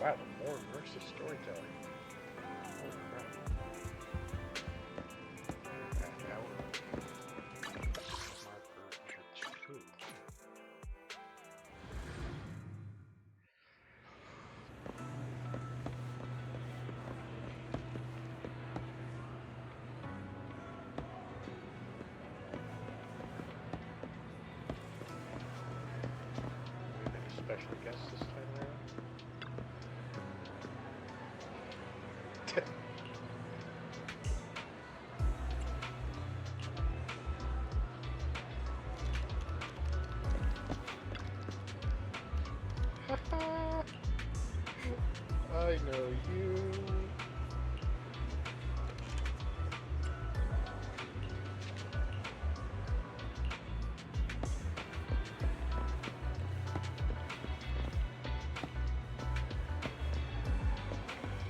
Wow, more immersive storytelling. Holy crap. And now marker 2. Any special guests this time around? I know you.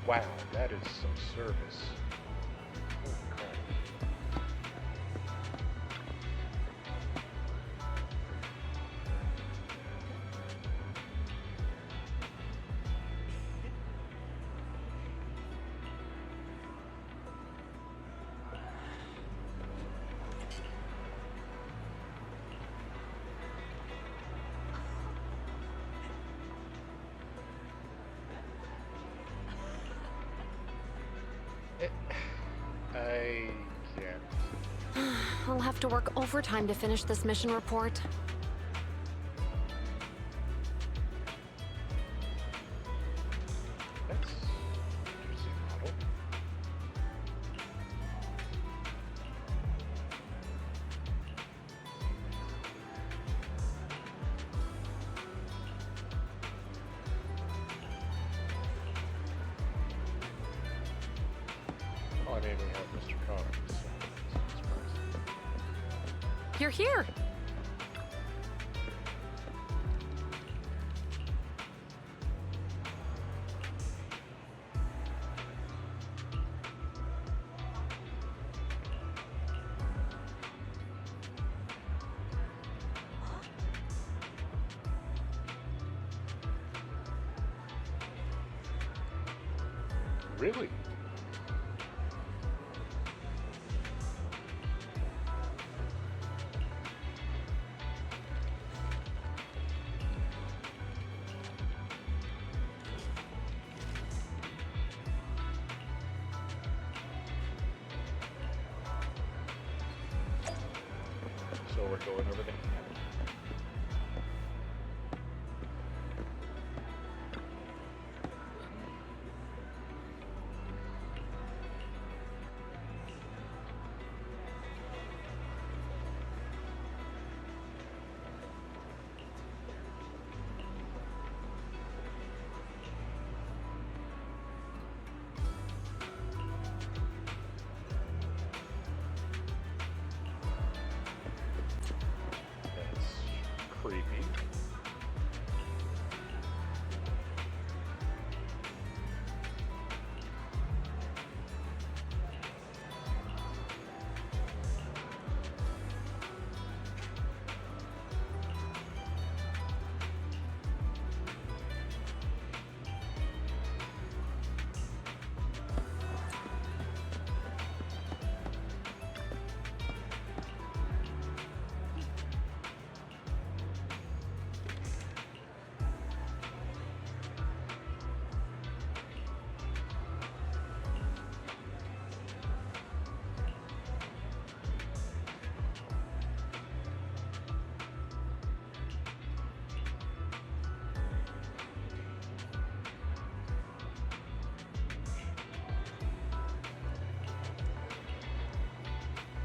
Wow, that is some service. Holy crap. I can't. I'll have to work overtime to finish this mission report. That's an interesting model. Oh, I mean, we have Mr. Comics, so it's not surprising. You're here! Really? So we're going over the That's creepy.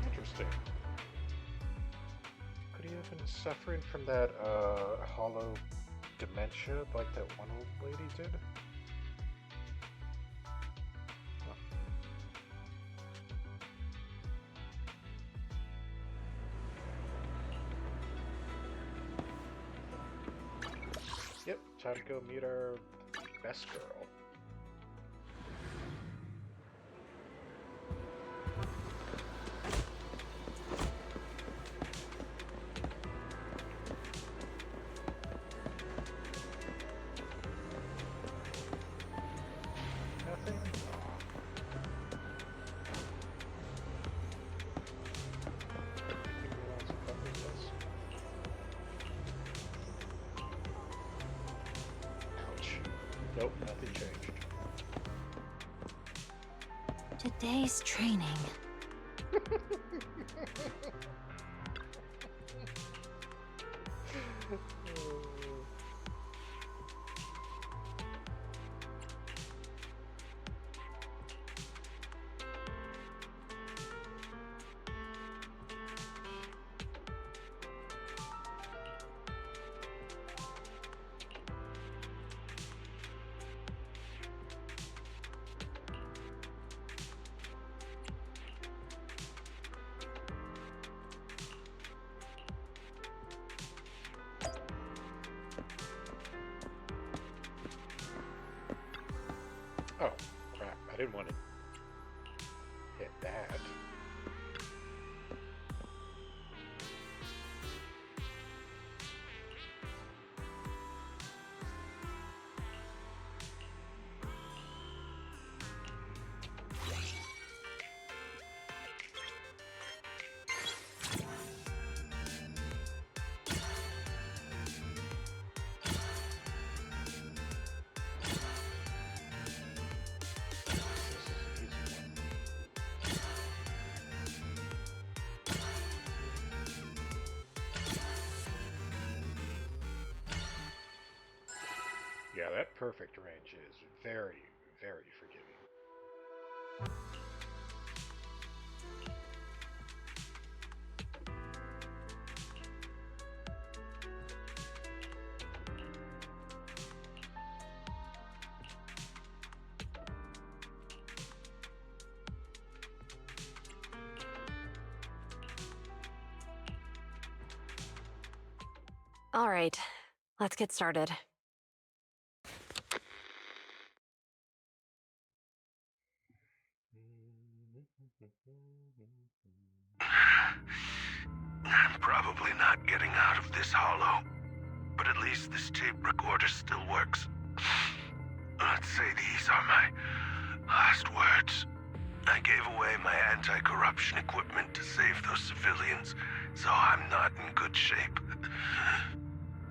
Interesting. Could he have been suffering from that hollow dementia like that one old lady did? Huh. Yep, time to go meet our best girl. changed. Today's training. Oh, crap. I didn't want to hit that. This is an easy one. Yeah, that perfect range is very, very forgiving. All right, let's get started. I'm probably not getting out of this hollow, but at least this tape recorder still works. Let's say these are my last words. I gave away my anti-corruption equipment to save those civilians, so I'm not in good shape.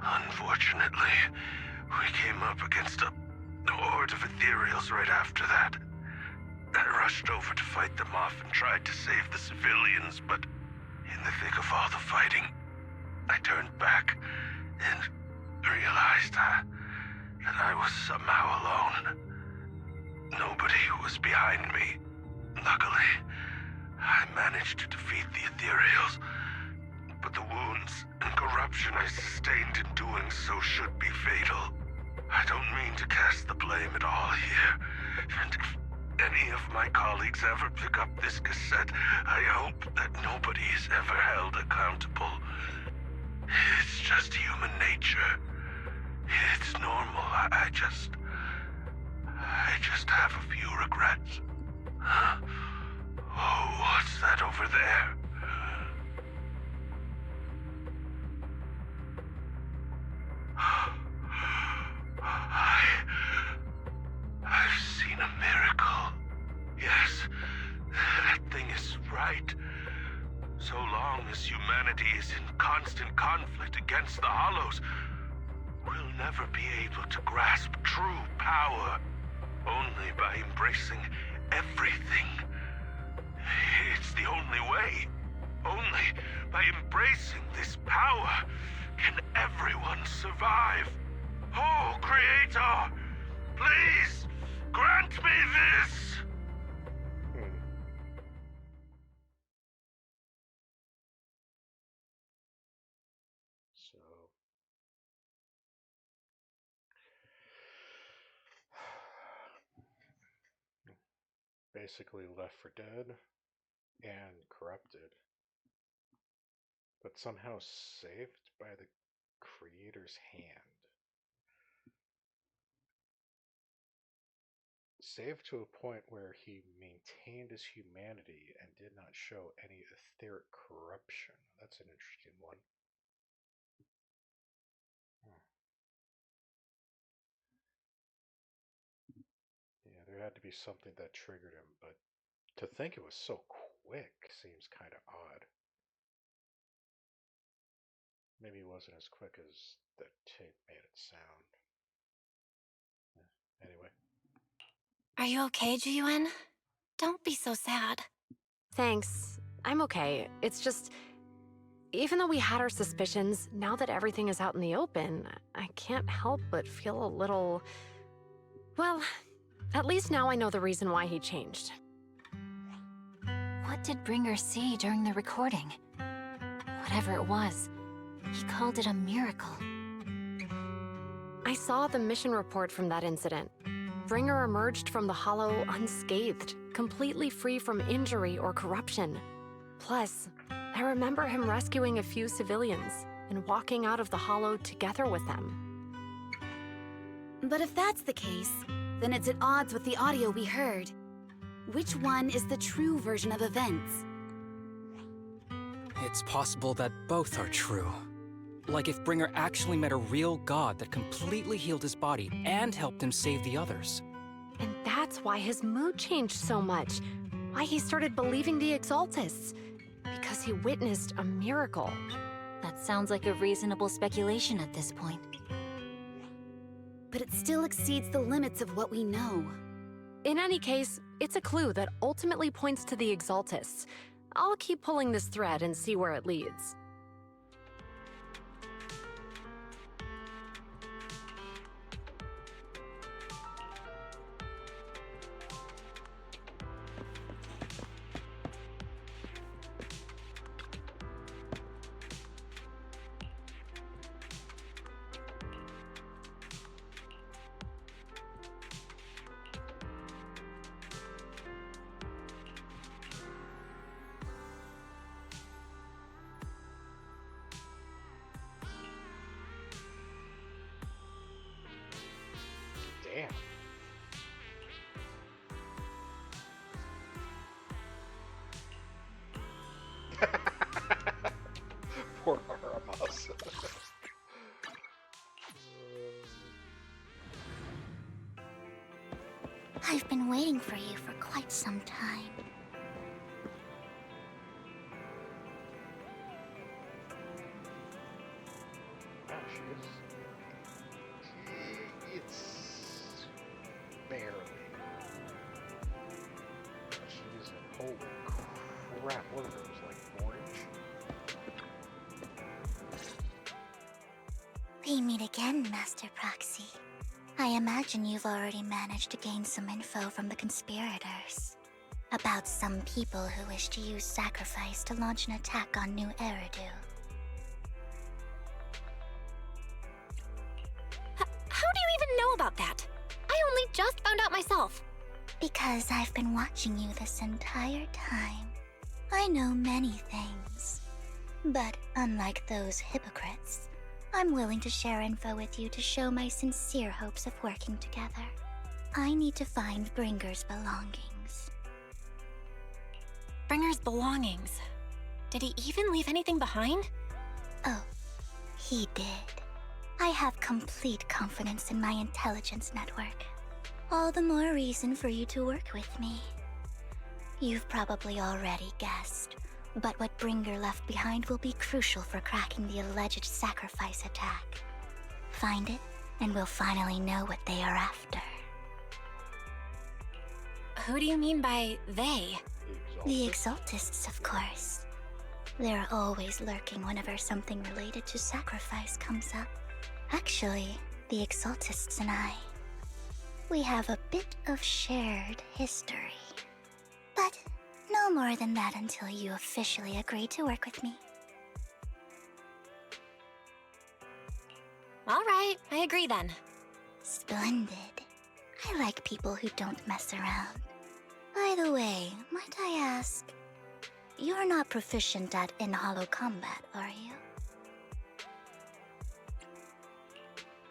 Unfortunately, we came up against a horde of ethereals right after that. I rushed over to fight them off and tried to save the civilians, but in the thick of all the fighting, I turned back and realized that I was somehow alone. Nobody was behind me. Luckily, I managed to defeat the ethereals, but the wounds and corruption I sustained in doing so should be fatal. I don't mean to cast the blame at all here, and if any of my colleagues ever pick up this cassette, I hope that nobody is ever held accountable. It's just human nature. It's normal. I just have a few regrets. Oh, what's that over there? I've seen a miracle. Yes, that thing is right. So long as humanity is in constant conflict against the Hollows, we'll never be able to grasp true power. Only by embracing everything. It's the only way. Only by embracing this power can everyone survive. Oh, Creator, please grant me this! So, basically Left for Dead and Corrupted, but somehow saved by the creator's hand. Saved to a point where he maintained his humanity and did not show any etheric corruption. That's an interesting one. Yeah, there had to be something that triggered him, but to think it was so quick seems kind of odd. Maybe it wasn't as quick as the tape made it sound. Anyway. Are you okay, Jiyuan? Don't be so sad. Thanks. I'm okay. It's just, even though we had our suspicions, now that everything is out in the open, I can't help but feel a little... Well, at least now I know the reason why he changed. What did Bringer see during the recording? Whatever it was, he called it a miracle. I saw the mission report from that incident. Bringer emerged from the Hollow unscathed, completely free from injury or corruption. Plus, I remember him rescuing a few civilians and walking out of the Hollow together with them. But if that's the case, then it's at odds with the audio we heard. Which one is the true version of events? It's possible that both are true. Like if Bringer actually met a real god that completely healed his body and helped him save the others. And that's why his mood changed so much. Why he started believing the Exaltists. Because he witnessed a miracle. That sounds like a reasonable speculation at this point. But it still exceeds the limits of what we know. In any case, it's a clue that ultimately points to the Exaltists. I'll keep pulling this thread and see where it leads. Damn. Poor Aramas. I've been waiting for you for quite some time. Wow, she is. It's barely. She's holy crap. What are those, like orange? We meet again, Master Proxy. I imagine you've already managed to gain some info from the conspirators. About some people who wish to use sacrifice to launch an attack on New Eridu. How do you even know about that? I only just found out myself. Because I've been watching you this entire time. I know many things. But unlike those hypocrites, I'm willing to share info with you to show my sincere hopes of working together. I need to find Bringer's belongings. Bringer's belongings. Did he even leave anything behind? Oh, he did. I have complete confidence in my intelligence network. All the more reason for you to work with me. You've probably already guessed, but what Bringer left behind will be crucial for cracking the alleged sacrifice attack. Find it, and we'll finally know what they are after. Who do you mean by they? The Exaltists, of course. They're always lurking whenever something related to sacrifice comes up. Actually, the Exaltists and I, we have a bit of shared history. But no more than that until you officially agree to work with me. All right, I agree then. Splendid. I like people who don't mess around. By the way, might I ask, you're not proficient at in-hollow combat, are you?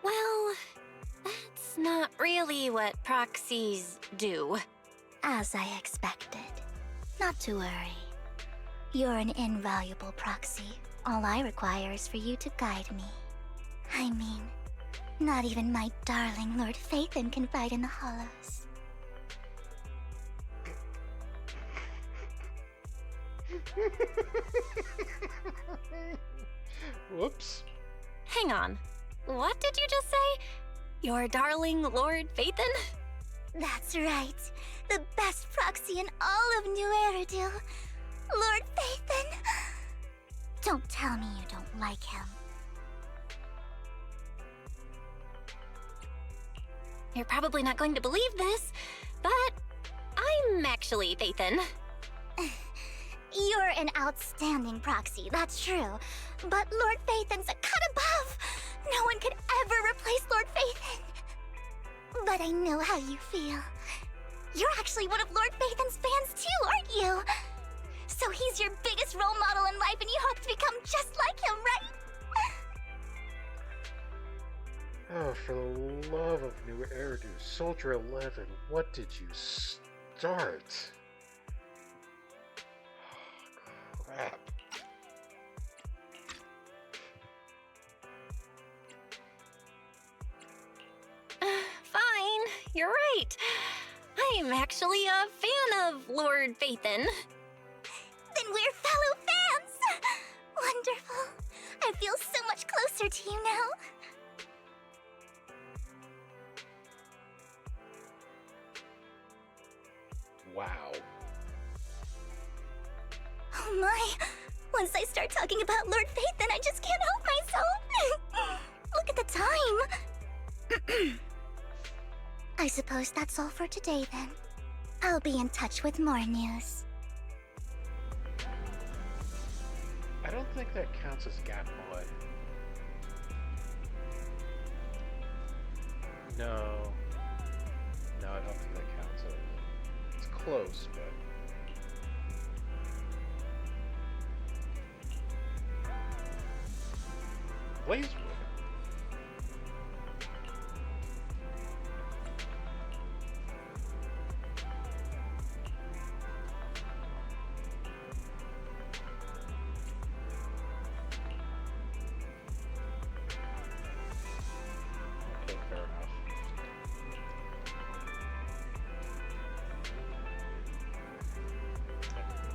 Well, that's not really what proxies do. As I expected. Not to worry. You're an invaluable proxy. All I require is for you to guide me. I mean, not even my darling Lord Phaethon can fight in the hollows. Whoops. Hang on. What did you just say? Your darling Lord Phaethon? That's right. The best proxy in all of New Eridu. Lord Phaethon. Don't tell me you don't like him. You're probably not going to believe this, but I'm actually Phaethon. You're an outstanding proxy, that's true. But Lord Phaethon's a cut above. No one could ever replace Lord Phaethon. But I know how you feel. You're actually one of Lord Phaethon's fans too, aren't you? So he's your biggest role model in life and you hope to become just like him, right? Oh, for the love of New Eridu, Soldier 11, what did you start? Oh, crap. Fine, you're right. I'm actually a fan of Lord Phaethon. Then we're fellow fans! Wonderful. I feel so much closer to you now. Wow. Oh my! Once I start talking about Lord Phaethon, I just can't help myself! Look at the time! I suppose that's all for today then. I'll be in touch with more news. I don't think that counts as gap mud. No. No, I don't think that counts as... It's close, but... Blazewood. Okay, fair enough.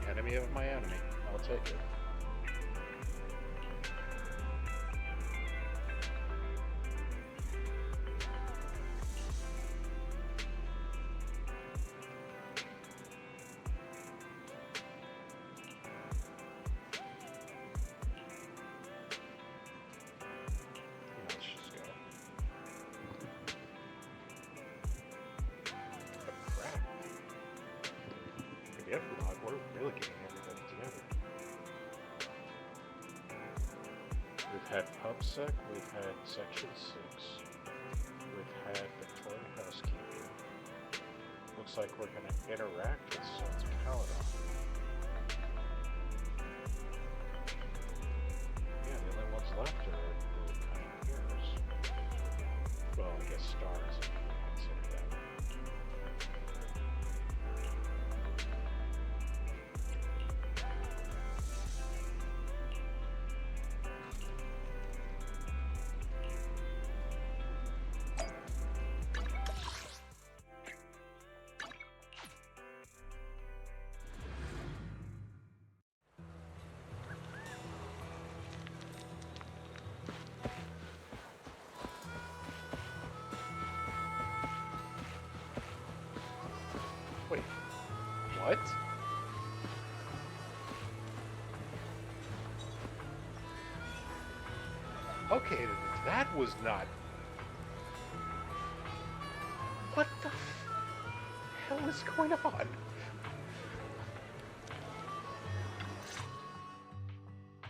Enemy of my enemy. I'll take it. Let's just go. Oh, crap. Forget vlog, we're really getting everybody together. We've had PubSec, we've had Section 6, we've had Victorian Housekeeping. Looks like we're going to interact with Sons of Caledon. Yeah, the only ones left are the Pioneers. Well, I guess Stars, if you would consider that. Wait, what? Okay, that was not... What the hell is going on?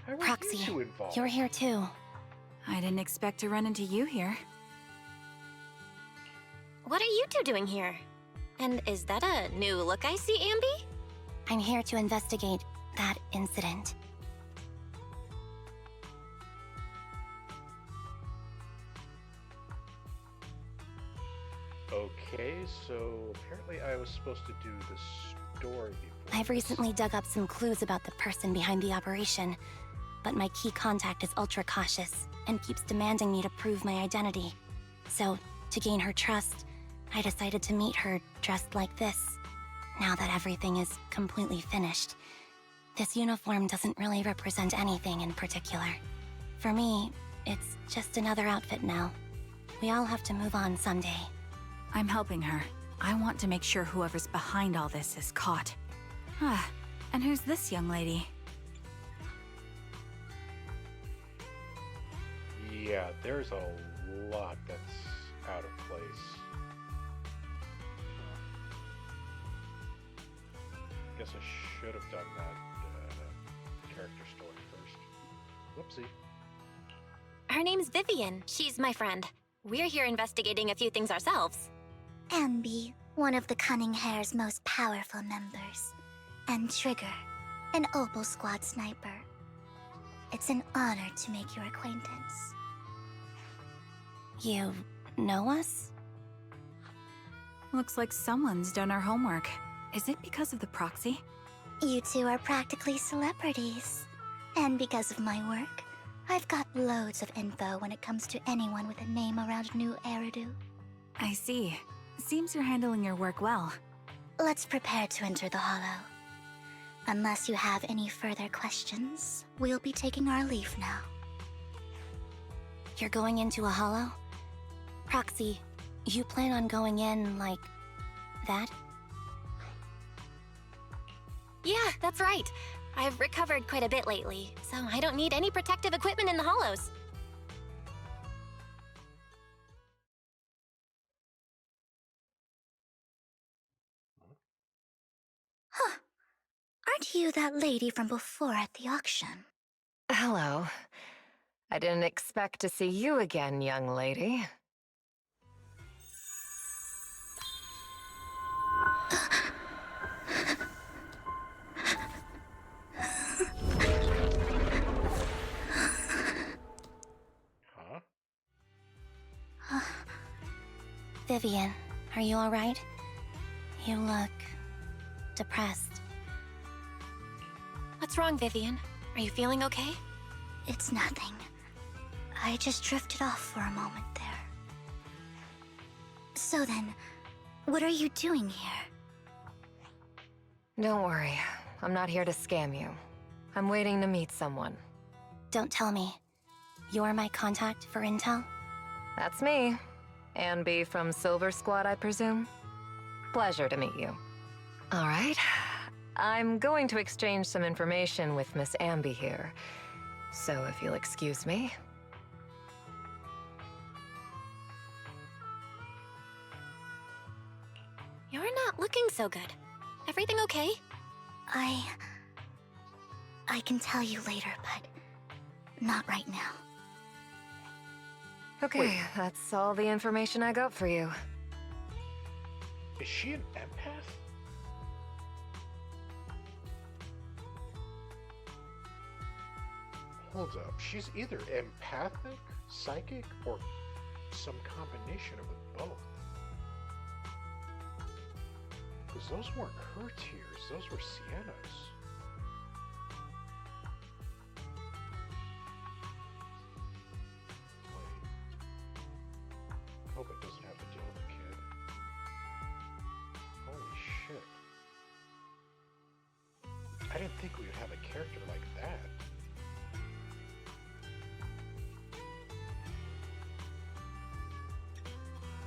How are Proxy, you two involved? you're here too. I didn't expect to run into you here. What are you two doing here? And is that a new look I see, Ambi? I'm here to investigate that incident. Okay, so apparently I was supposed to do the story before. I've recently dug up some clues about the person behind the operation, but my key contact is ultra cautious and keeps demanding me to prove my identity. So, to gain her trust, I decided to meet her dressed like this. Now that everything is completely finished, this uniform doesn't really represent anything in particular. For me, it's just another outfit now. We all have to move on someday. I'm helping her. I want to make sure whoever's behind all this is caught. Ah, and who's this young lady? Yeah, there's a lot that's out of place. Guess I should have done that character story first. Whoopsie. Her name's Vivian. She's my friend. We're here investigating a few things ourselves. Ambi, one of the Cunning Hair's most powerful members. And Trigger, an Opal Squad sniper. It's an honor to make your acquaintance. You know us? Looks like someone's done our homework. Is it because of the proxy? You two are practically celebrities. And because of my work, I've got loads of info when it comes to anyone with a name around New Eridu. I see. Seems you're handling your work well. Let's prepare to enter the Hollow. Unless you have any further questions, we'll be taking our leave now. You're going into a hollow? Proxy, you plan on going in like that? Yeah, that's right. I've recovered quite a bit lately, so I don't need any protective equipment in the hollows. Huh. Aren't you that lady from before at the auction? Hello. I didn't expect to see you again, young lady. Huh? Vivian, are you alright? You look depressed. What's wrong, Vivian? Are you feeling okay? It's nothing. I just drifted off for a moment there. So then, what are you doing here? Don't worry. I'm not here to scam you. I'm waiting to meet someone. Don't tell me. You're my contact for intel? That's me. N.E.P.S from Silver Squad, I presume? Pleasure to meet you. All right. I'm going to exchange some information with Miss Ambi here. So if you'll excuse me. You're not looking so good. Everything okay? I can tell you later, but not right now. Okay, that's all the information I got for you. Is she an empath? Hold up, she's either empathic, psychic, or some combination of them both. Because those weren't her tears, those were Sienna's. Hope it doesn't have to deal with the kid. Holy shit. I didn't think we would have a character like that.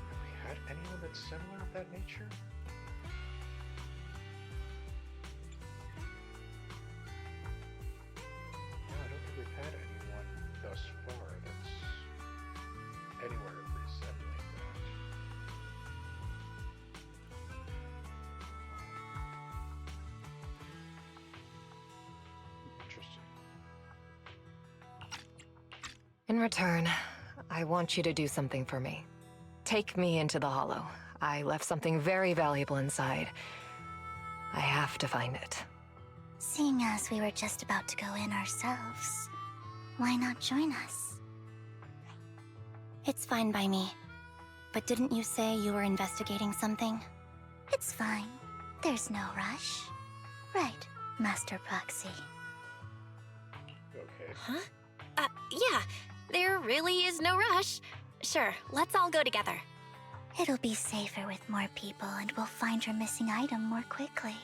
Have we had anyone that's similar of that nature? No, I don't think we've had anyone thus far that's anywhere resembling that. Interesting. In return, I want you to do something for me. Take me into the Hollow. I left something very valuable inside. I have to find it. Seeing as we were just about to go in ourselves, why not join us? It's fine by me. But didn't you say you were investigating something? It's fine. There's no rush. Right, Master Proxy. Okay. Huh? Yeah. There really is no rush. Sure, let's all go together. It'll be safer with more people and we'll find your missing item more quickly.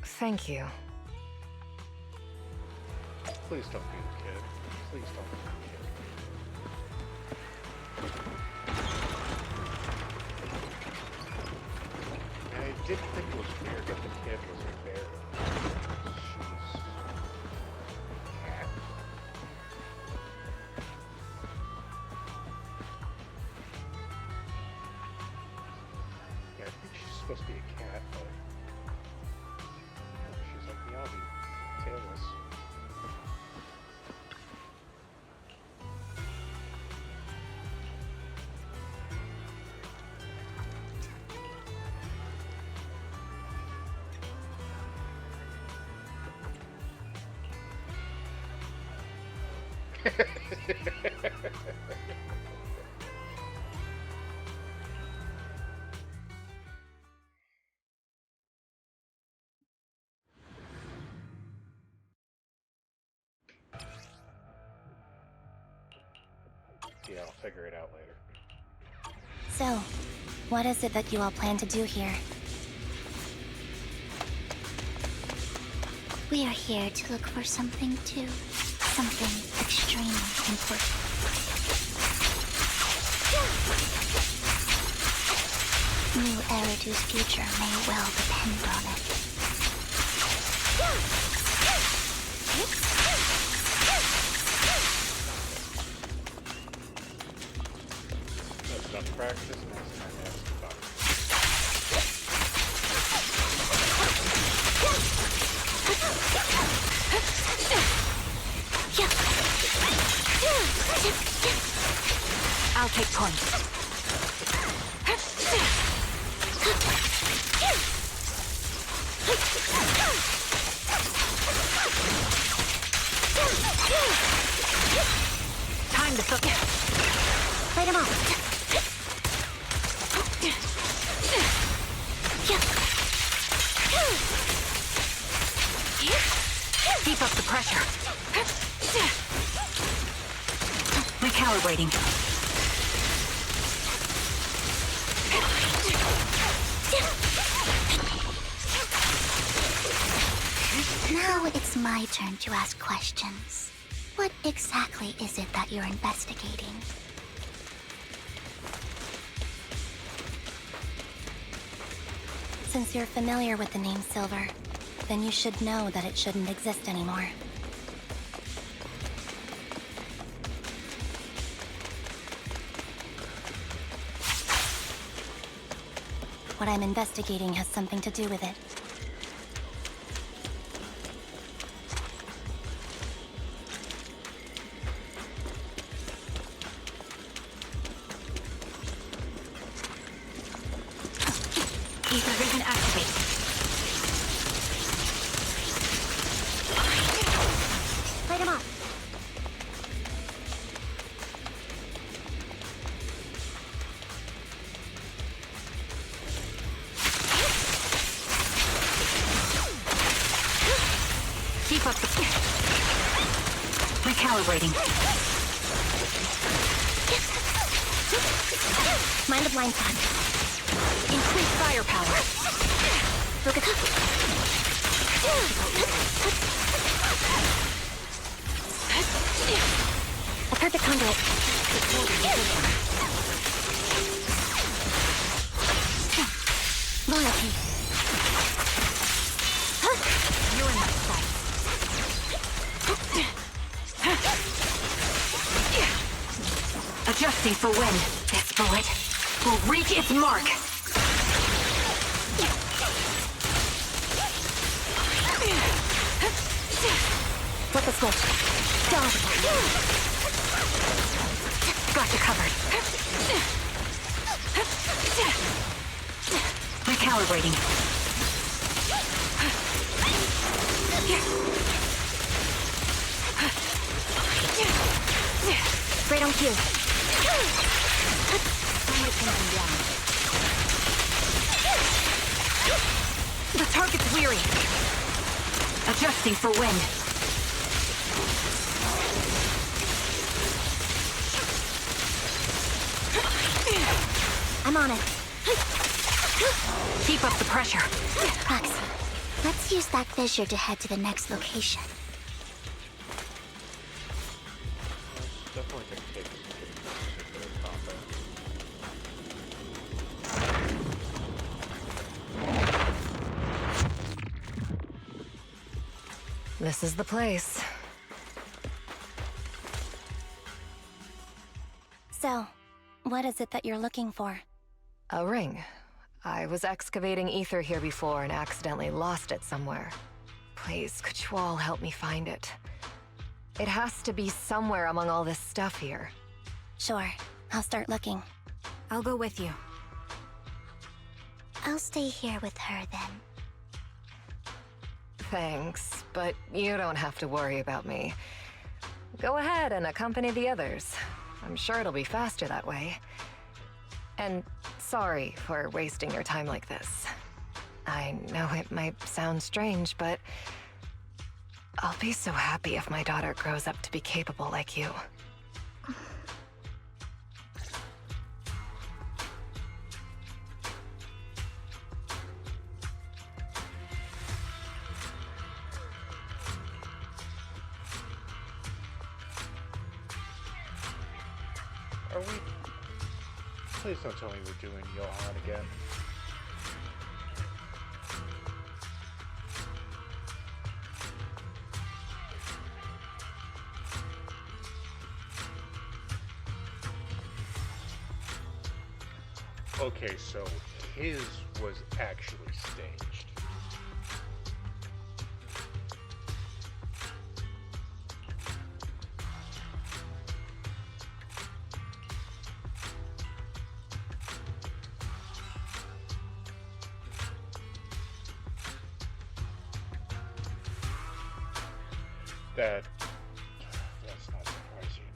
Thank you. Please don't be the kid. Please don't be the kid. did think it was weird that the kid was a bear. She's a cat. Yeah, I think she's supposed to be a cat, but she's like Miyabi, tailless. Yeah, I'll figure it out later. So, what is it that you all plan to do here? We are here to look for something too. Something extremely important. New Eridu's future may well depend on it. That's enough practice, and next time I ask the doctor. I'll take point. Time to focus. Light him up. Keep up the pressure. Recalibrating. Now it's my turn to ask questions. What exactly is it that you're investigating? Since you're familiar with the name Silver, then you should know that it shouldn't exist anymore. What I'm investigating has something to do with it. Ether vision activate. Light him up. Keep up the... Recalibrating. Mind the blind spot. Increase firepower. Focus. A perfect conduit. Loyalty. You're in that sight. Adjusting for wind. This bullet will reach its mark. Flip the switch. Dodge. Got you covered. Recalibrating. Right on cue. The target's weary. Adjusting for wind. I'm on it. Keep up the pressure. Prox, let's use that fissure to head to the next location. Definitely going to take some particular combat. This is the place. So, what is it that you're looking for? A ring. I was excavating ether here before and accidentally lost it somewhere. Please, could you all help me find it? It has to be somewhere among all this stuff here. Sure, I'll start looking. I'll go with you. I'll stay here with her then. Thanks, but you don't have to worry about me. Go ahead and accompany the others. I'm sure it'll be faster that way. And sorry for wasting your time like this. I know it might sound strange, but I'll be so happy if my daughter grows up to be capable like you. Are we? Please don't tell me we're doing Johan again. Okay, so his was actually staged. That's not surprising.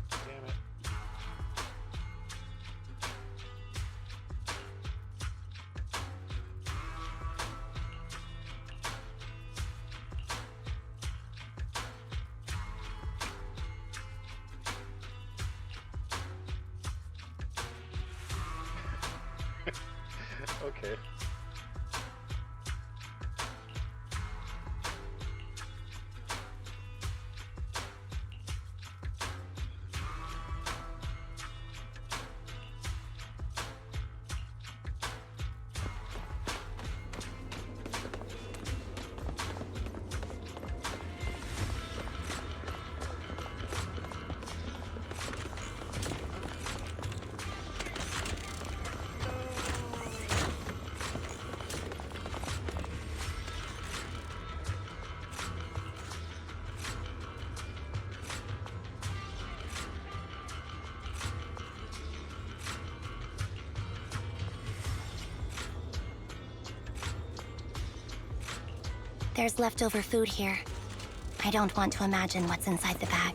Damn it. Okay. There's leftover food here. I don't want to imagine what's inside the bag.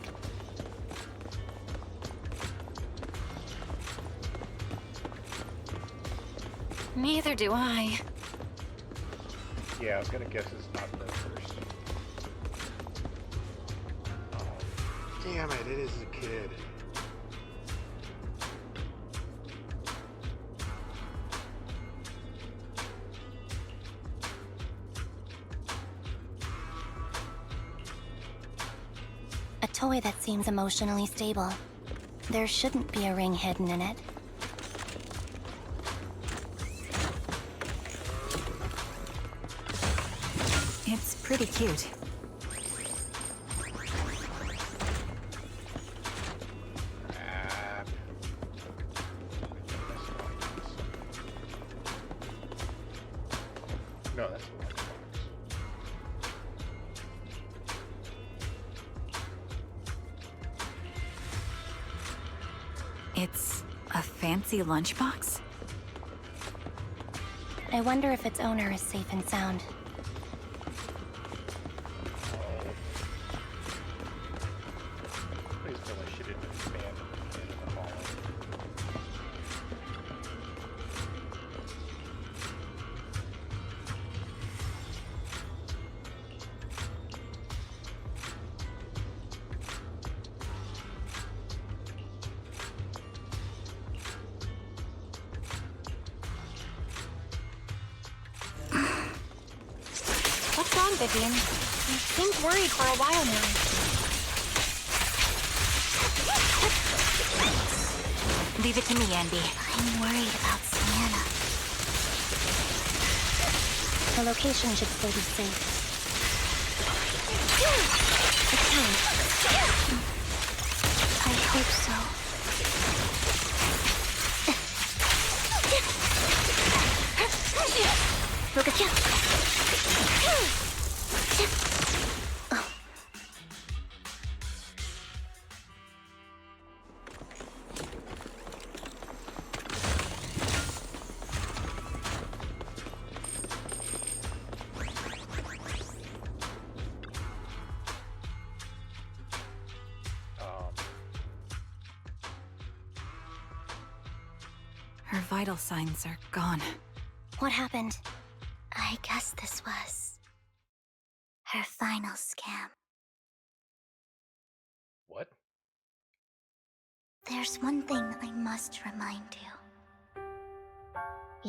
Neither do I. Yeah, I was gonna guess it's not burgers. Oh, damn it, it is a kid. A toy that seems emotionally stable. There shouldn't be a ring hidden in it. It's pretty cute. No, that's the lunchbox. It's a fancy lunchbox? I wonder if its owner is safe and sound. Please tell me she didn't abandon the kid in the hallway. What's wrong, Vivian? You seemed worried for a while now. Leave it to me, Andy. I'm worried about Sienna. The location should still be safe. I hope so. Her vital signs are gone. What happened? I guess this was her final scam. What? There's one thing I must remind you.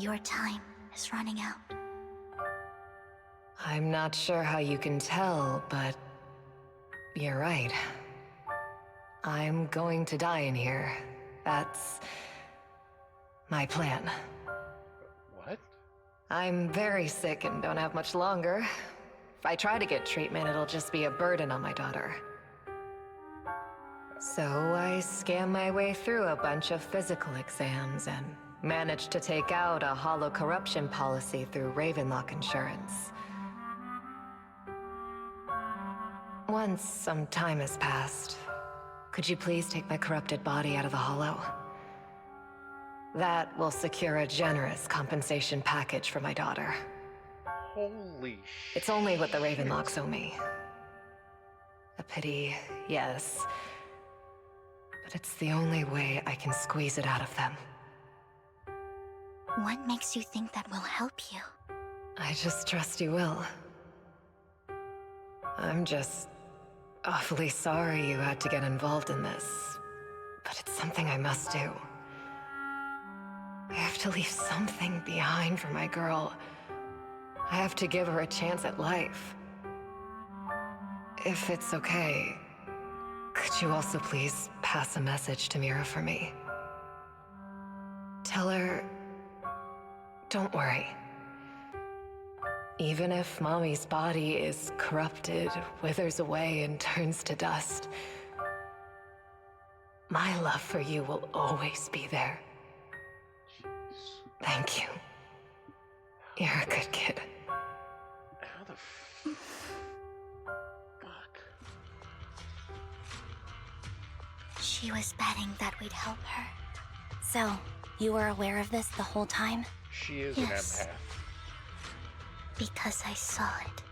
Your time is running out. I'm not sure how you can tell, but you're right. I'm going to die in here. That's my plan. What? I'm very sick and don't have much longer. If I try to get treatment, it'll just be a burden on my daughter. So I scam my way through a bunch of physical exams and managed to take out a hollow corruption policy through Ravenlock Insurance. Once some time has passed, could you please take my corrupted body out of the hollow? That will secure a generous compensation package for my daughter. Holy shit. It's only what the Ravenlocks owe me. A pity, yes. But it's the only way I can squeeze it out of them. What makes you think that will help you? I just trust you will. I'm just awfully sorry you had to get involved in this. But it's something I must do. I have to leave something behind for my girl. I have to give her a chance at life. If it's okay, could you also please pass a message to Mira for me? Tell her, don't worry. Even if Mommy's body is corrupted, withers away, and turns to dust, my love for you will always be there. Thank you. You're a good kid. How the fuck? She was betting that we'd help her. So, you were aware of this the whole time? She is Yes. an empath. Because I saw it.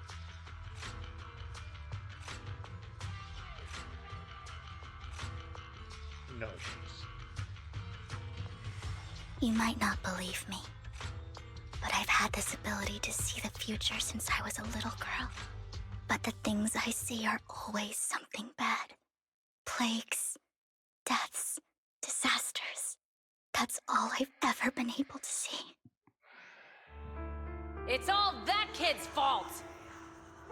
No, she's... You might not believe me, but I've had this ability to see the future since I was a little girl. But the things I see are always something bad. Plagues, deaths, disasters. That's all I've ever been able to see. It's all that kid's fault!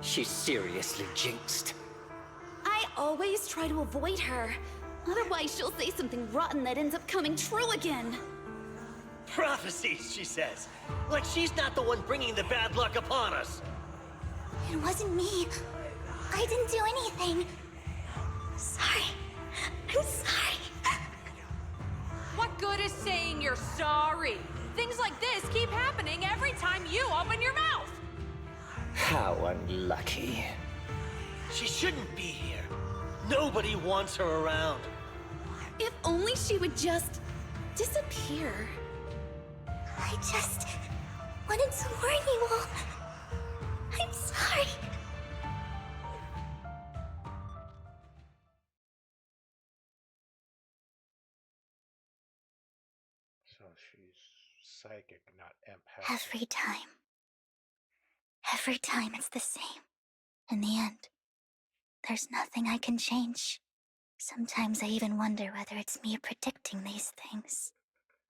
She's seriously jinxed. I always try to avoid her. Otherwise, she'll say something rotten that ends up coming true again. Prophecies, she says. Like she's not the one bringing the bad luck upon us. It wasn't me. I didn't do anything. Sorry. I'm sorry. What good is saying you're sorry? Things like this keep happening every time you open your mouth! How unlucky. She shouldn't be here. Nobody wants her around. If only she would just disappear. I just wanted to warn you all. I'm sorry. So she's psychic, not empathic. Every time it's the same. In the end, there's nothing I can change. Sometimes I even wonder whether it's me predicting these things,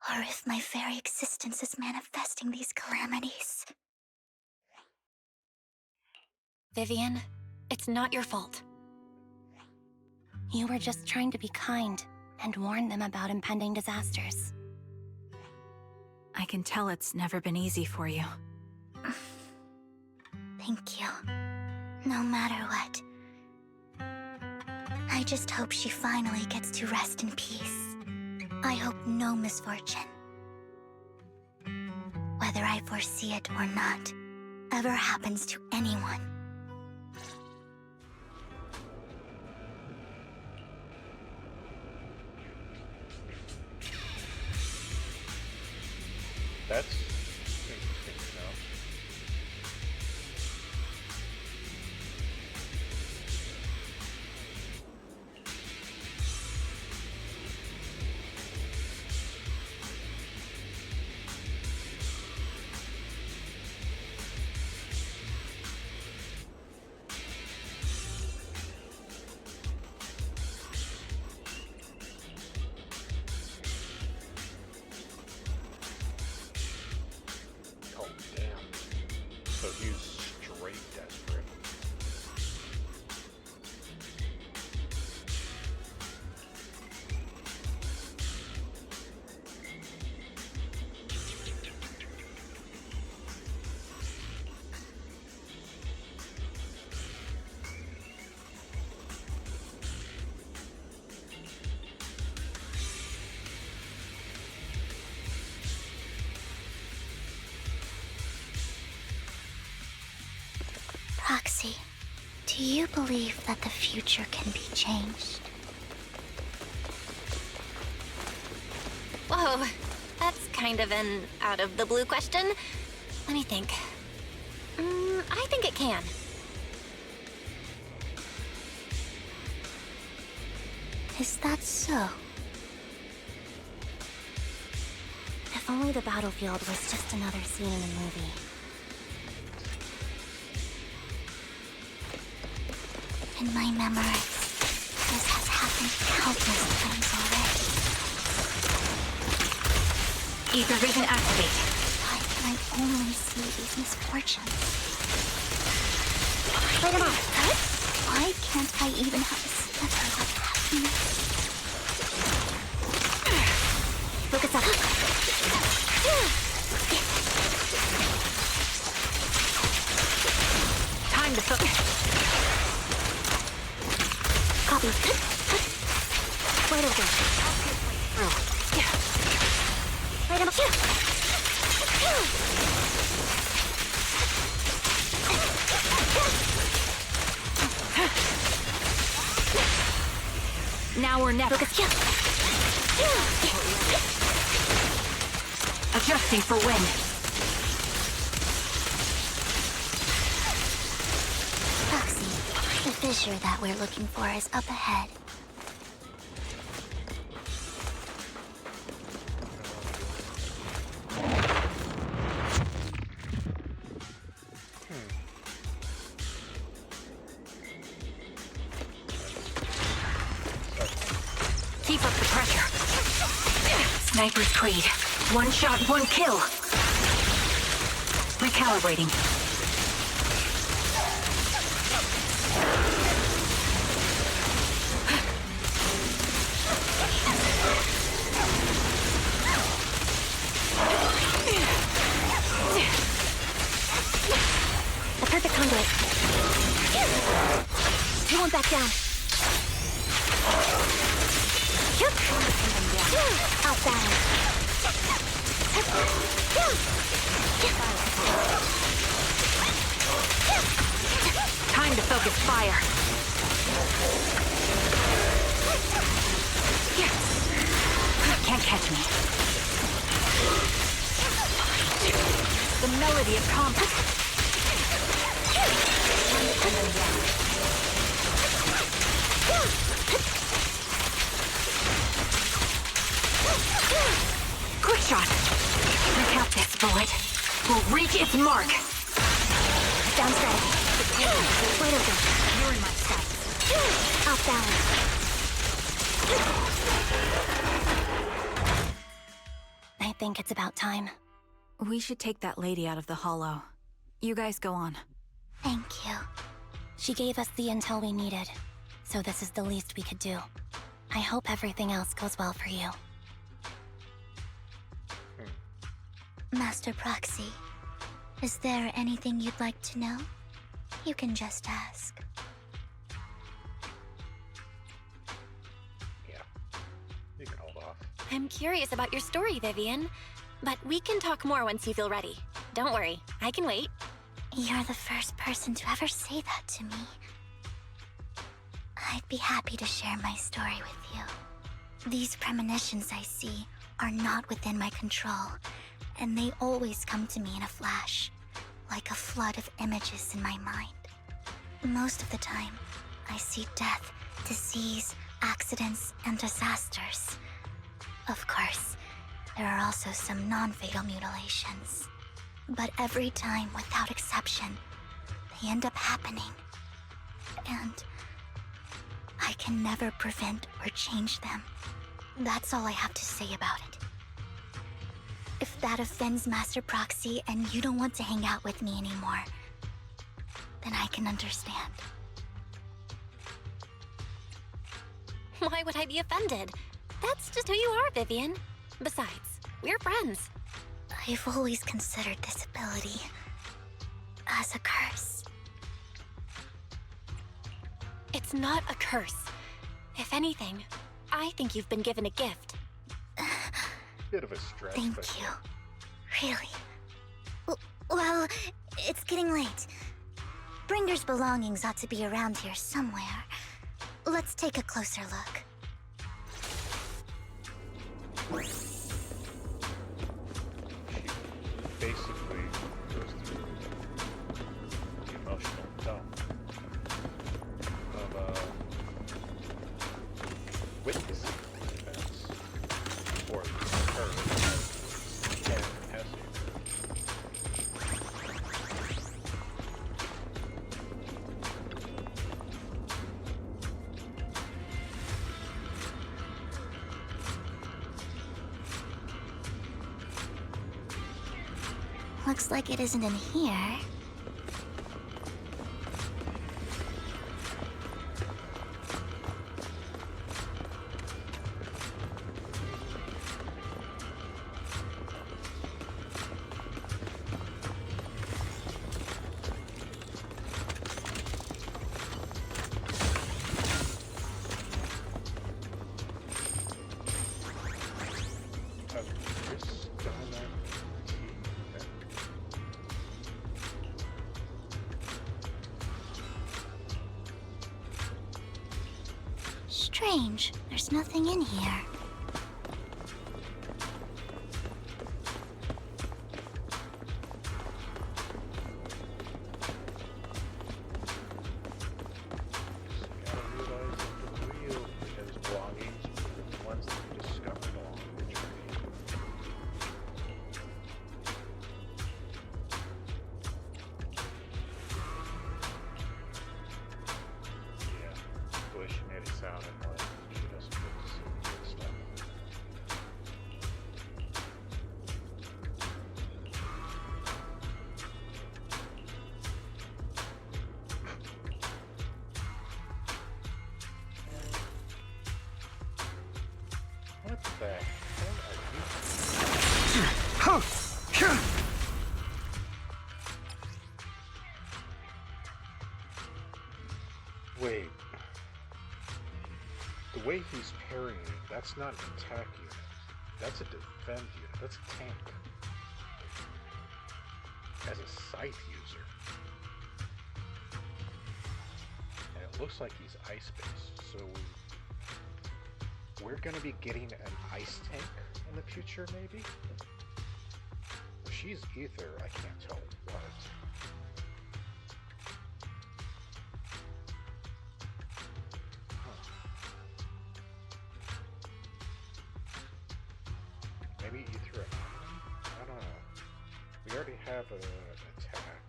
or if my very existence is manifesting these calamities. Vivian, it's not your fault. You were just trying to be kind and warn them about impending disasters. I can tell it's never been easy for you. Thank you. No matter what, I just hope she finally gets to rest in peace. I hope no misfortune, whether I foresee it or not, ever happens to anyone. That's interesting to know. Oh, damn. So he's straight desperate. Proxy, do you believe that the future can be changed? Whoa, that's kind of an out-of-the-blue question. Let me think. I think it can. Is that so? If only the battlefield was just another scene in a movie. In my memory, this has happened countless times already. Ether vision activate. Why can I only see these misfortunes? Light him up! Why can't I even have a sliver of happiness? Focus up. Time to focus. Copy. Right over. Right him up. Now we're never. Focus. Adjusting for wind. Proxy, the fissure that we're looking for is up ahead. Keep up the pressure. Sniper's Creed. One shot, one kill. Recalibrating. A perfect conduit. You won't back down. Out balance. Time to focus fire. Can't catch me. The melody of combat. Quick shot. Recount this bullet. Will reach its mark. Down strategy. Right over. You're in my sight. Out balance. I think it's about time. We should take that lady out of the hollow. You guys go on. Thank you. She gave us the intel we needed, so this is the least we could do. I hope everything else goes well for you. Master Proxy, is there anything you'd like to know? You can just ask. I'm curious about your story, Vivian. But we can talk more once you feel ready. Don't worry, I can wait. You're the first person to ever say that to me. I'd be happy to share my story with you. These premonitions I see are not within my control, and they always come to me in a flash, like a flood of images in my mind. Most of the time, I see death, disease, accidents, and disasters. Of course, there are also some non-fatal mutilations. But every time, without exception, they end up happening. And I can never prevent or change them. That's all I have to say about it. If that offends Master Proxy and you don't want to hang out with me anymore, then I can understand. Why would I be offended? That's just who you are, Vivian. Besides, we're friends. I've always considered this ability as a curse. It's not a curse. If anything, I think you've been given a gift. Bit of a stretch. Thank but you. Really? Well, it's getting late. Bringer's belongings ought to be around here somewhere. Let's take a closer look. She basically goes through the emotional dump of witnessing events or her as a Looks like it isn't in here. Strange, there's nothing in here. gotta realize that the wheel has belongings for the ones that you discovered along the journey. Yeah, the way she made it sound and like she doesn't get to see the good stuff. What the hell are you? Wait. The way he's parrying, that's not an attack unit. That's a defend unit. That's a tank. As a scythe user. And it looks like he's ice-based, so we're gonna be getting an ice tank in the future, maybe? If she's ether, I can't tell what. Maybe ether anomaly? I don't know. We already have an attack.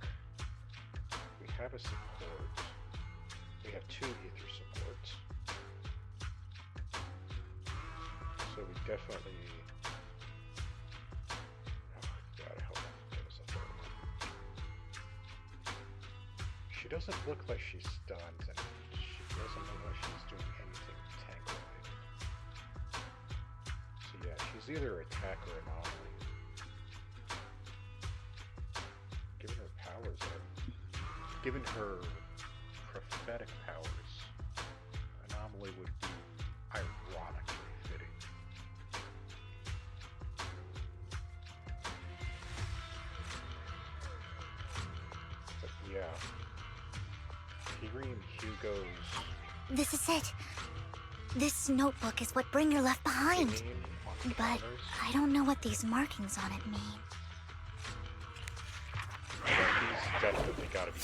We have a support. We have 2 ether supports. So we definitely... Oh, God, I hope I can give us a 3rd one. She doesn't look like she's stunned, and she doesn't look like she's doing anything tank related. So yeah, she's either attack or anomaly. Given her powers, given her prophetic powers, anomaly would be ironically fitting. yeah. Hearing Hugo's This is it. This notebook is what Bringer left behind. name on But counters, I don't know what these markings on it mean. but he's definitely gotta be.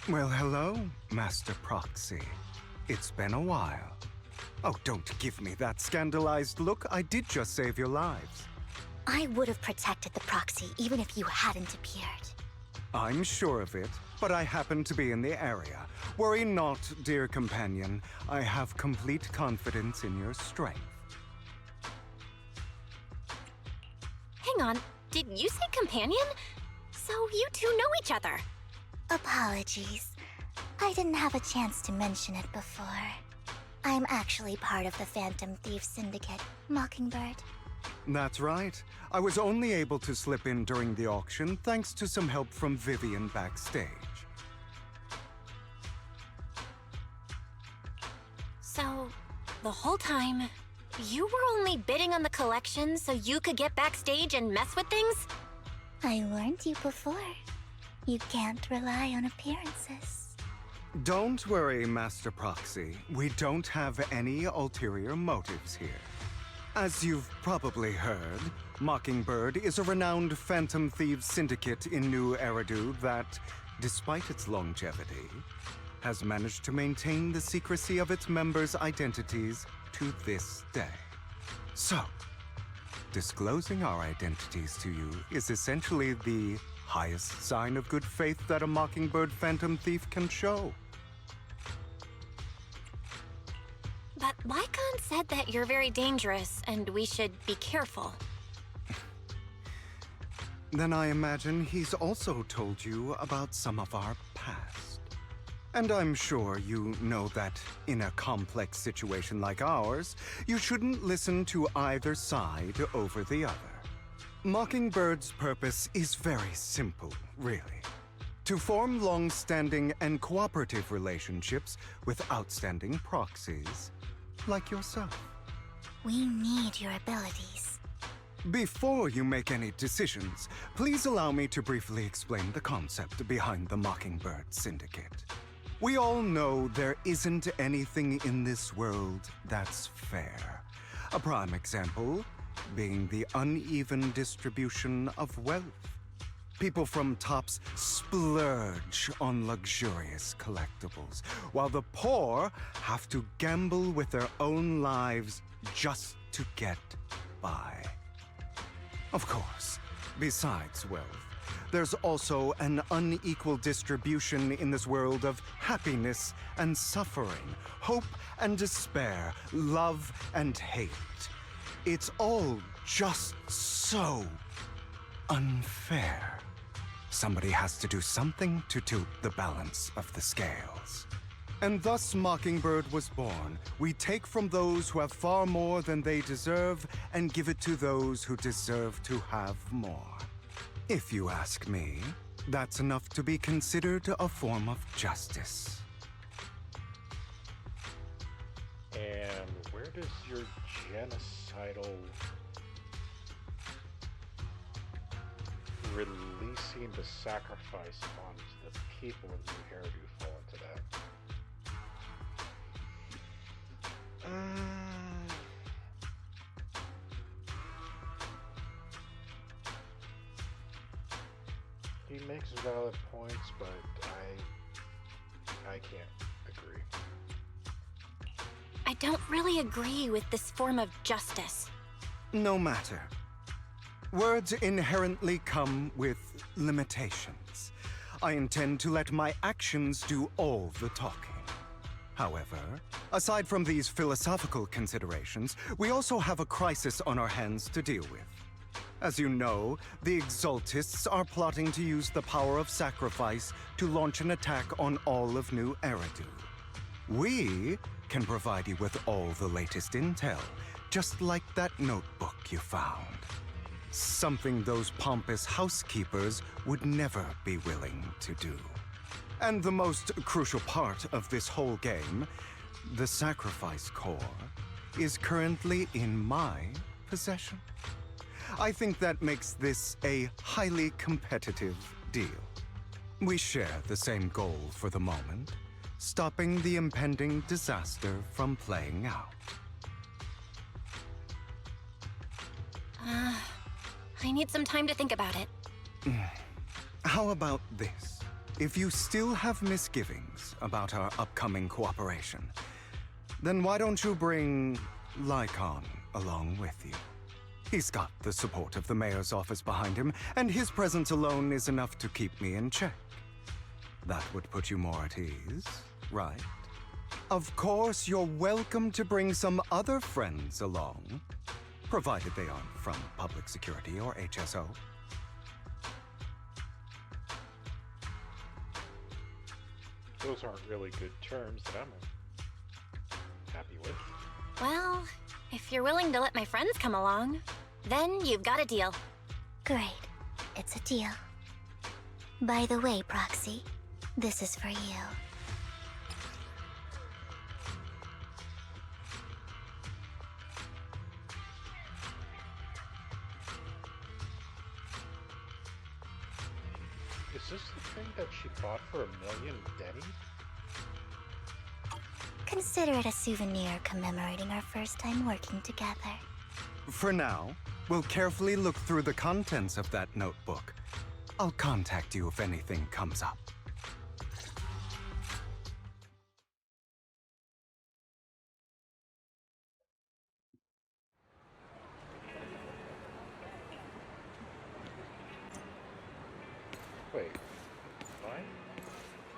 Well, hello, Master Proxy. It's been a while. Oh, don't give me that scandalized look. I did just save your lives. I would have protected the proxy even if you hadn't appeared. I'm sure of it, but I happen to be in the area. Worry not, dear companion. I have complete confidence in your strength. Hang on, did you say companion? So you two know each other. Apologies. I didn't have a chance to mention it before. I'm actually part of the Phantom Thief Syndicate, Mockingbird. That's right. I was only able to slip in during the auction thanks to some help from Vivian backstage. So, the whole time, you were only bidding on the collection so you could get backstage and mess with things? I warned you before. You can't rely on appearances. Don't worry, Master Proxy. We don't have any ulterior motives here. As you've probably heard, Mockingbird is a renowned Phantom Thieves syndicate in New Eridu that, despite its longevity, has managed to maintain the secrecy of its members' identities to this day. So, disclosing our identities to you is essentially the highest sign of good faith that a Mockingbird Phantom Thief can show. But Lycon said that you're very dangerous and we should be careful. Then I imagine he's also told you about some of our past. And I'm sure you know that in a complex situation like ours, you shouldn't listen to either side over the other. Mockingbird's purpose is very simple, really. To form long-standing and cooperative relationships with outstanding proxies, like yourself. We need your abilities. Before you make any decisions, please allow me to briefly explain the concept behind the Mockingbird Syndicate. We all know there isn't anything in this world that's fair. A prime example being the uneven distribution of wealth. People from tops splurge on luxurious collectibles, while the poor have to gamble with their own lives just to get by. Of course, besides wealth, there's also an unequal distribution in this world of happiness and suffering, hope and despair, love and hate. It's all just so unfair. Somebody has to do something to tilt the balance of the scales. And thus Mockingbird was born. We take from those who have far more than they deserve and give it to those who deserve to have more. If you ask me, that's enough to be considered a form of justice. And where does your genocidal releasing the sacrifice onto the people of New Eridu fall into that? He makes valid points, but I can't agree. I don't really agree with this form of justice. No matter. Words inherently come with limitations. I intend to let my actions do all the talking. However, aside from these philosophical considerations, we also have a crisis on our hands to deal with. As you know, the Exaltists are plotting to use the power of sacrifice to launch an attack on all of New Eridu. We can provide you with all the latest intel, just like that notebook you found. Something those pompous housekeepers would never be willing to do. And the most crucial part of this whole game, the sacrifice core, is currently in my possession. I think that makes this a highly competitive deal. We share the same goal for the moment, stopping the impending disaster from playing out. I need some time to think about it. How about this? If you still have misgivings about our upcoming cooperation, then why don't you bring Lycon along with you? He's got the support of the mayor's office behind him, and his presence alone is enough to keep me in check. That would put you more at ease, right? Of course, you're welcome to bring some other friends along, provided they aren't from Public Security or H.S.O. Those aren't really good terms that I'm happy with. Well, if you're willing to let my friends come along, then you've got a deal. Great. It's a deal. By the way, Proxy, this is for you. Is this the thing that she bought for $1 million Denny? Consider it a souvenir commemorating our first time working together. For now, we'll carefully look through the contents of that notebook. I'll contact you if anything comes up. Wait, fine? Whatever.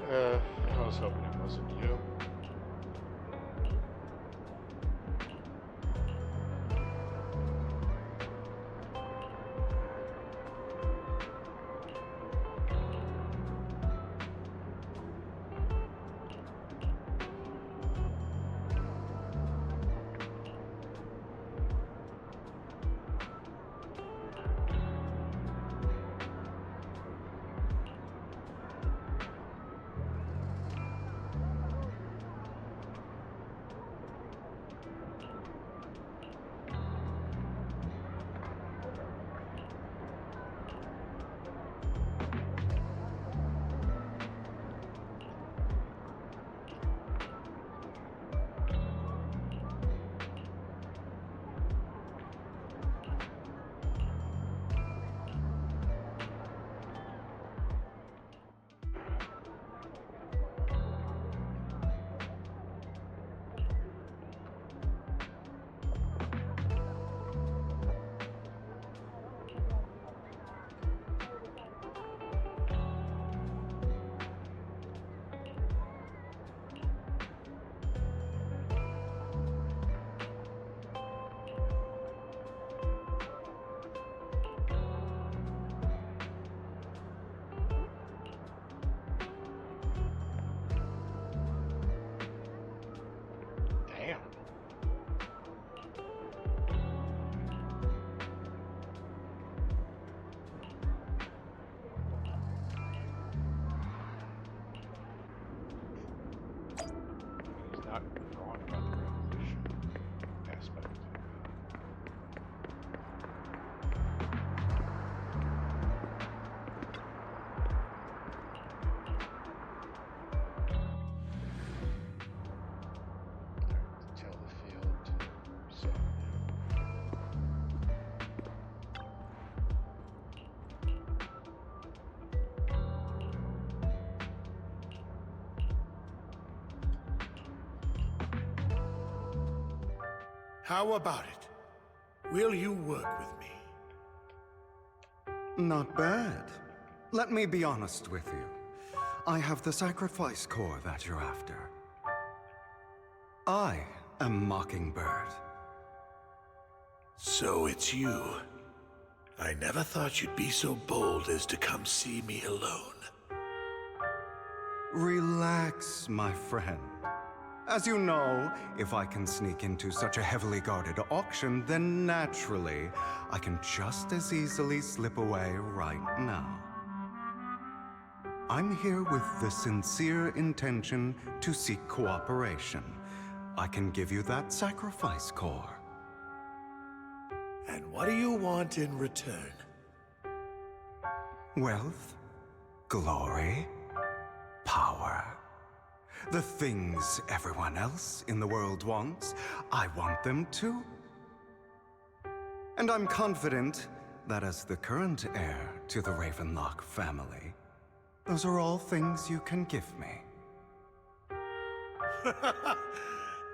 I was hoping it wasn't you. How about it? Will you work with me? Not bad. Let me be honest with you. I have the sacrifice core that you're after. I am Mockingbird. So it's you. I never thought you'd be so bold as to come see me alone. Relax, my friend. As you know, if I can sneak into such a heavily guarded auction, then naturally, I can just as easily slip away right now. I'm here with the sincere intention to seek cooperation. I can give you that sacrifice core. And what do you want in return? Wealth, glory, power. The things everyone else in the world wants, I want them too. And I'm confident that as the current heir to the Ravenlock family, those are all things you can give me.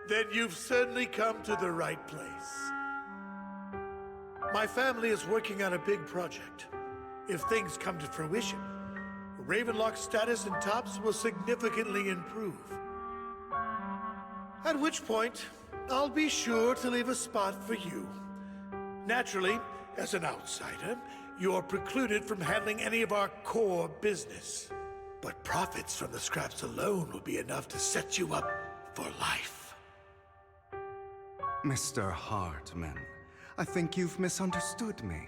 Then you've certainly come to the right place. My family is working on a big project. If things come to fruition, Ravenlock's status in Tops will significantly improve. At which point, I'll be sure to leave a spot for you. Naturally, as an outsider, you're precluded from handling any of our core business. But profits from the scraps alone will be enough to set you up for life. Mr. Hartman, I think you've misunderstood me.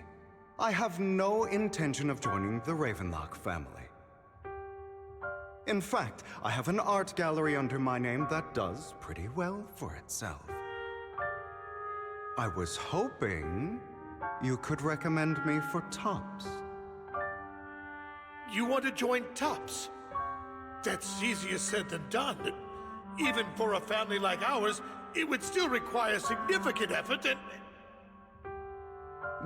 I have no intention of joining the Ravenlock family. In fact, I have an art gallery under my name that does pretty well for itself. I was hoping you could recommend me for Tops. You want to join Tops? That's easier said than done. Even for a family like ours, it would still require significant effort and...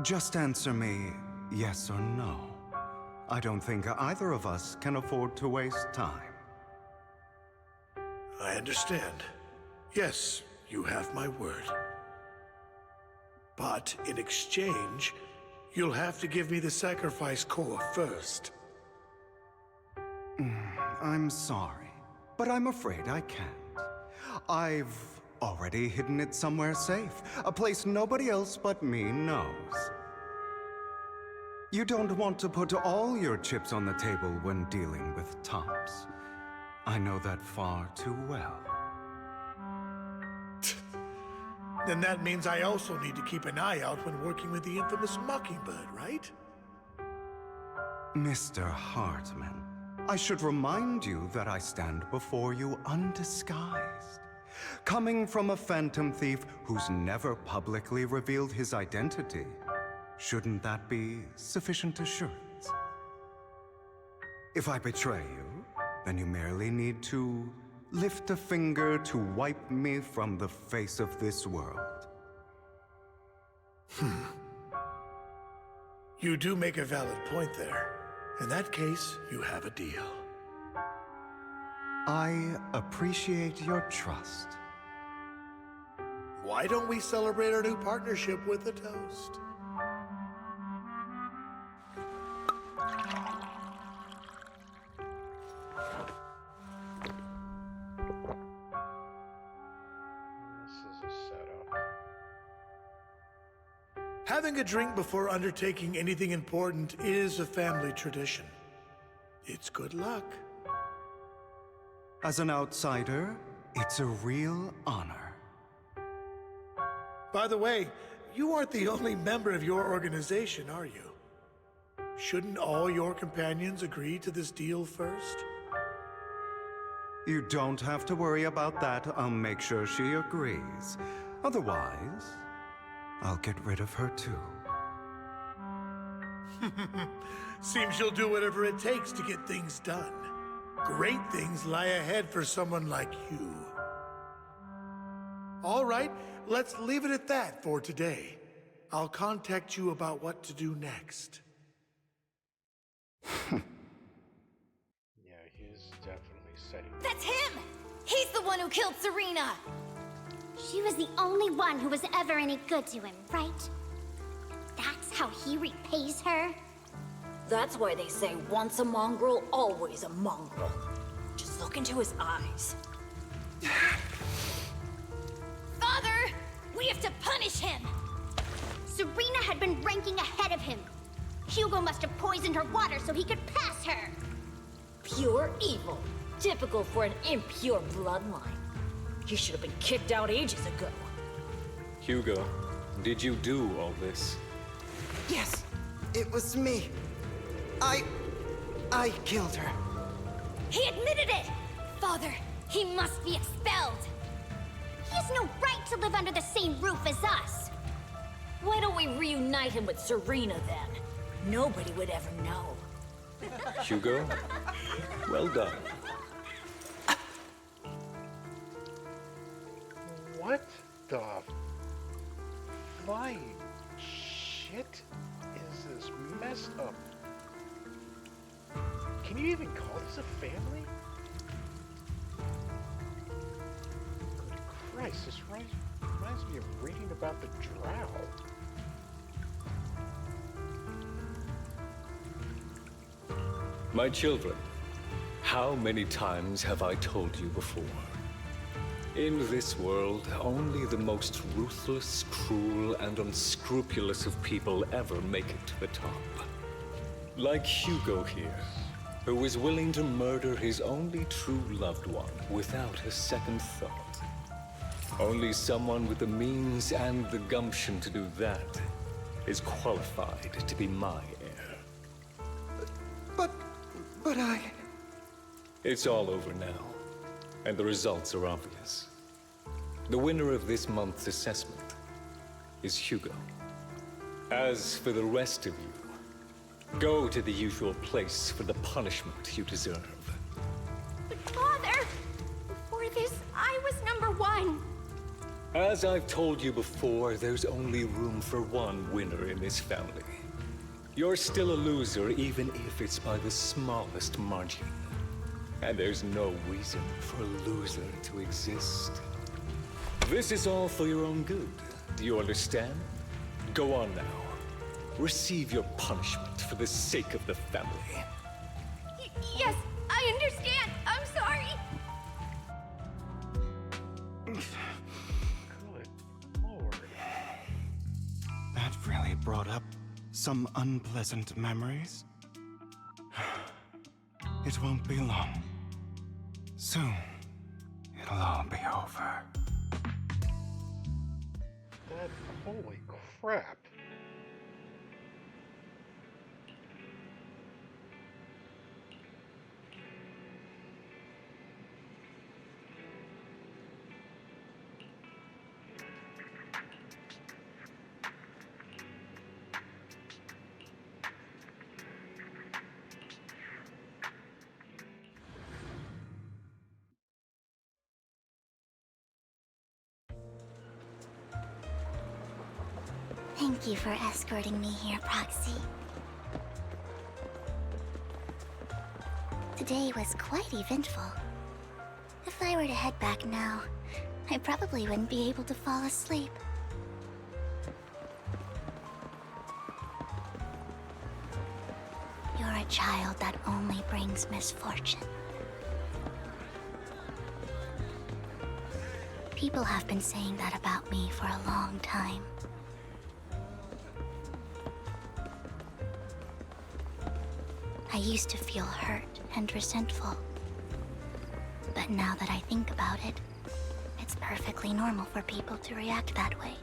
Just answer me yes or no. I don't think either of us can afford to waste time. I understand. Yes, you have my word. But in exchange, you'll have to give me the sacrifice core first. I'm sorry, but I'm afraid I can't. I've already hidden it somewhere safe, a place nobody else but me knows. You don't want to put all your chips on the table when dealing with Tops. I know that far too well. Then that means I also need to keep an eye out when working with the infamous Mockingbird, right? Mr. Hartman, I should remind you that I stand before you undisguised. Coming from a phantom thief who's never publicly revealed his identity, shouldn't that be sufficient assurance? If I betray you, then you merely need to lift a finger to wipe me from the face of this world. You do make a valid point there. In that case, you have a deal. I appreciate your trust. Why don't we celebrate our new partnership with a toast? This is a setup. Having a drink before undertaking anything important is a family tradition. It's good luck. As an outsider, it's a real honor. By the way, you aren't the only member of your organization, are you? Shouldn't all your companions agree to this deal first? You don't have to worry about that. I'll make sure she agrees. Otherwise, I'll get rid of her too. Seems you'll do whatever it takes to get things done. Great things lie ahead for someone like you. All right, let's leave it at that for today. I'll contact you about what to do next. Yeah, he is definitely setting. That's him! He's the one who killed Serena! She was the only one who was ever any good to him, right? That's how he repays her? That's why they say once a mongrel, always a mongrel. Just look into his eyes. Father! We have to punish him! Serena had been ranking ahead of him. Hugo must have poisoned her water so he could pass her. Pure evil. Typical for an impure bloodline. He should have been kicked out ages ago. Hugo, did you do all this? Yes, it was me. I killed her. He admitted it! Father, he must be expelled! He has no right to live under the same roof as us! Why don't we reunite him with Serena then? Nobody would ever know. Hugo, well done. What the flying shit is this messed up? Can you even call this a family? Good Christ, this reminds me of reading about the Drow. My children, how many times have I told you before? In this world, only the most ruthless, cruel, and unscrupulous of people ever make it to the top. Like Hugo here, who was willing to murder his only true loved one without a second thought. Only someone with the means and the gumption to do that is qualified to be my heir. But I... It's all over now, and the results are obvious. The winner of this month's assessment is Hugo. As for the rest of you, go to the usual place for the punishment you deserve. But Father! Before this, I was #1. As I've told you before, there's only room for one winner in this family. You're still a loser, even if it's by the smallest margin. And there's no reason for a loser to exist. This is all for your own good. Do you understand? Go on now. Receive your punishment for the sake of the family. Yes, I understand. I'm sorry. Good Lord. That really brought up some unpleasant memories. It won't be long. Soon, it'll all be over. Holy crap. Thank you for escorting me here, Proxy. Today was quite eventful. If I were to head back now, I probably wouldn't be able to fall asleep. You're a child that only brings misfortune. People have been saying that about me for a long time. I used to feel hurt and resentful. But now that I think about it, it's perfectly normal for people to react that way.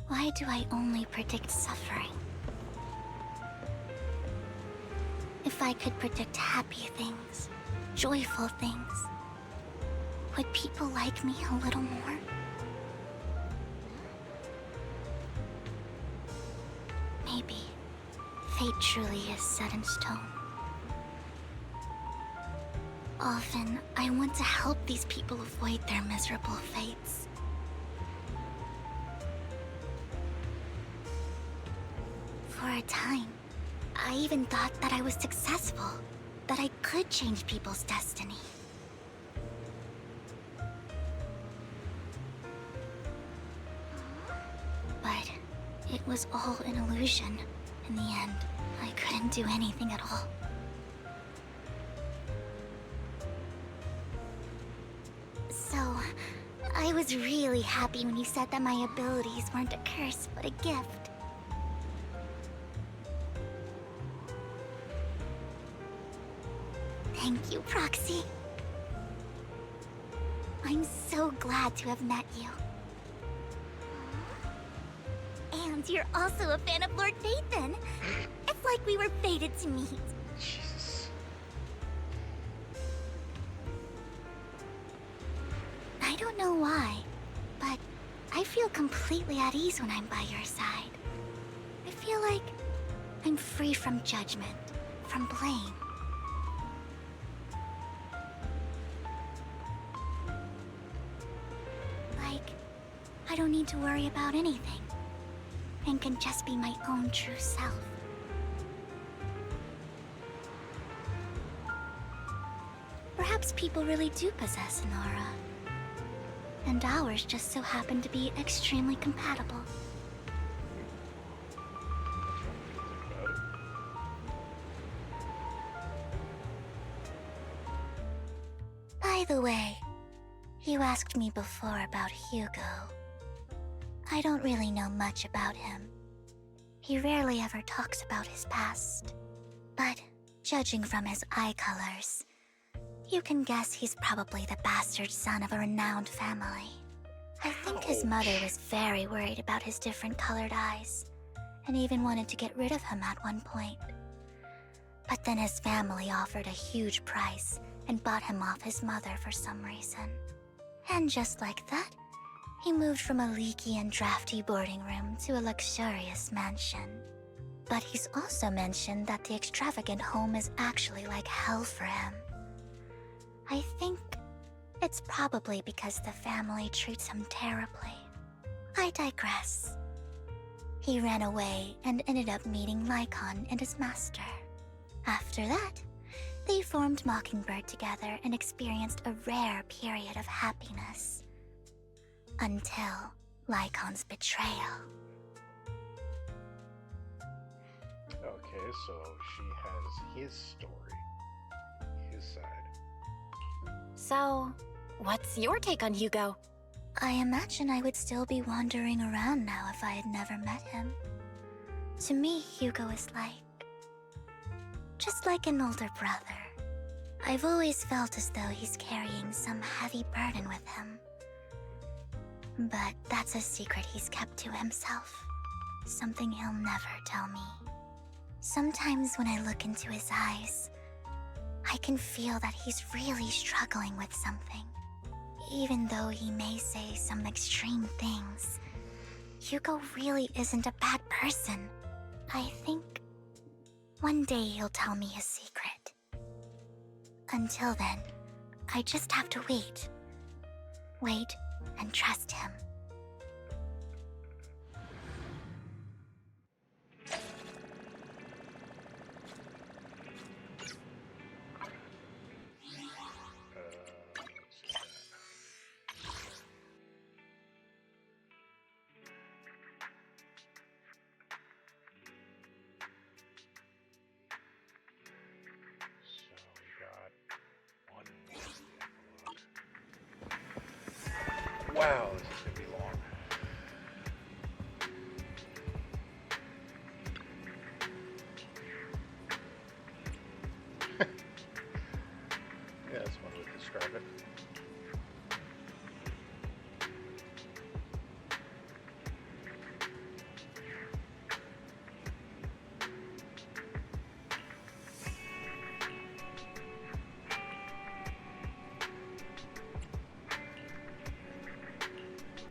Why do I only predict suffering? If I could predict happy things, joyful things, would people like me a little more? Maybe fate truly is set in stone. Often, I want to help these people avoid their miserable fates. For a time, I even thought that I was successful, that I could change people's destiny. But it was all an illusion. In the end, I couldn't do anything at all. So, I was really happy when you said that my abilities weren't a curse, but a gift. Thank you, Proxy. I'm so glad to have met you. And you're also a fan of Lord Phaethon. It's like we were fated to meet. Jesus. I don't know why, but I feel completely at ease when I'm by your side. I feel like I'm free from judgment, from blame. Like, I don't need to worry about anything, and can just be my own true self. Perhaps people really do possess an aura, and ours just so happen to be extremely compatible. By the way, you asked me before about Hugo. I don't really know much about him. He rarely ever talks about his past. But judging from his eye colors, you can guess he's probably the bastard son of a renowned family. I think his mother was very worried about his different colored eyes, and even wanted to get rid of him at one point. But then his family offered a huge price and bought him off his mother for some reason. And just like that, he moved from a leaky and drafty boarding room to a luxurious mansion. But he's also mentioned that the extravagant home is actually like hell for him. I think it's probably because the family treats him terribly. I digress. He ran away and ended up meeting Lycon and his master. After that, they formed Mockingbird together and experienced a rare period of happiness. Until Lycon's betrayal. Okay, so she has his story, his side. So, what's your take on Hugo? I imagine I would still be wandering around now if I had never met him. To me, Hugo is just like an older brother. I've always felt as though he's carrying some heavy burden with him. But that's a secret he's kept to himself. Something he'll never tell me. Sometimes when I look into his eyes, I can feel that he's really struggling with something. Even though he may say some extreme things, Hugo really isn't a bad person. I think one day he'll tell me his secret. Until then, I just have to wait. Wait and trust him. Wow, this is gonna be long. Yeah, that's one way to describe it.